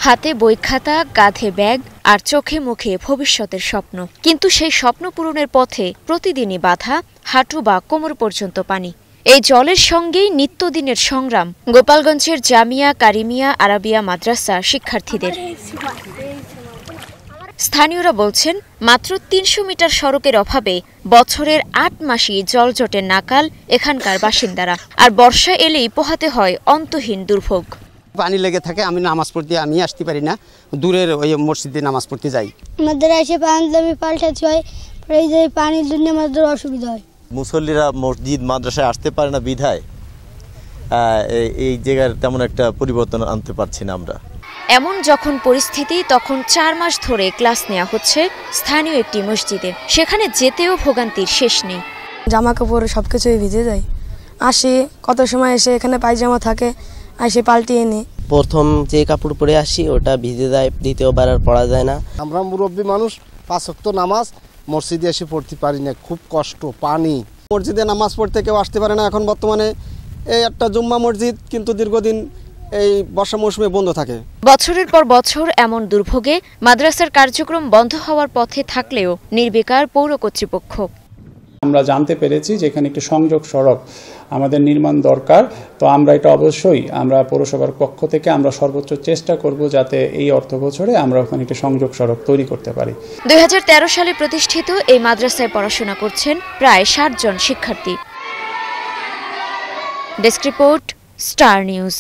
হাতে বই খাতা, কাঁধে ব্যাগ আর চোখে মুখে ভবিষ্যতের স্বপ্ন। কিন্তু সেই স্বপ্ন পূরণের পথে প্রতিদিনই বাধা, হাঁটু বা কোমর পর্যন্ত পানি। এই জলের সঙ্গেই নিত্যদিনের সংগ্রাম গোপালগঞ্জের জামিয়া কারিমিয়া আরাবিয়া মাদ্রাসা শিক্ষার্থীদের। স্থানীয়রা বলছেন, মাত্র ৩০০ মিটার সড়কের অভাবে বছরের ৮ মাসই জলজটের নাকাল এখানকার বাসিন্দারা। আর বর্ষা এলেই পোহাতে হয় অন্তহীন দুর্ভোগ। পানি লেগে থাকে, আমি নামাজ পড়তে আমি আসতে পারি না, দূরের ওই মসজিদে নামাজ পড়তে যাই। আমাদের এসে পানি পাল্টাতে হয়, এই যে পানির জন্য আমাদের অসুবিধা হয়। মুসল্লিরা মসজিদ মাদ্রাসায় আসতে পারে না বিধায় এই জায়গার তেমন একটা পরিবর্তন আনতে পারছি না আমরা। এমন যখন পরিস্থিতি, তখন ৪ মাস ধরে ক্লাস নেওয়া হচ্ছে স্থানীয় একটি মসজিদে। সেখানে যেতেও ভোগান্তির শেষ নেই। জামা কাপড় সবকিছুই ভিজে যায়। আসি কত সময় এসে এখানে পায়জামা থাকে, এসে পাল্টিয়ে নিই। প্রথম যে কাপড় পরে আসি ওটা ভিজে যায়, দ্বিতীয়বার আর পরা যায় না। আমরা মুরব্বী মানুষ, ৫ ওয়াক্ত নামাজ মসজিদে এসে পড়তে পারি না, খুব কষ্ট। পানি, মসজিদে নামাজ পড়তে কেউ আসতে পারে না। এখন বর্তমানে এই একটা জুম্মা মসজিদ কিন্তু দীর্ঘদিন এই বর্ষা মৌসুমে বন্ধ থাকে। বছরের পর বছর এমন দুর্ভোগে মাদ্রাসার কার্যক্রম বন্ধ হওয়ার পথে থাকলেও নির্বিকার পৌর কর্তৃপক্ষ। আমরা জানতে পেরেছি যে এখানে একটি সংযোগ সড়ক আমাদের নির্মাণ দরকার। তো আমরা এটা অবশ্যই আমরা পৌরসভার পক্ষ থেকে আমরা সর্বোচ্চ চেষ্টা করব যাতে এই অর্থ বছরে আমরা ওখানে একটি সংযোগ সড়ক তৈরি করতে পারি। ২০১৩ সালে প্রতিষ্ঠিত এই মাদ্রাসায় পড়াশোনা করছেন প্রায় ৬০ জন শিক্ষার্থী। Desk report, star news.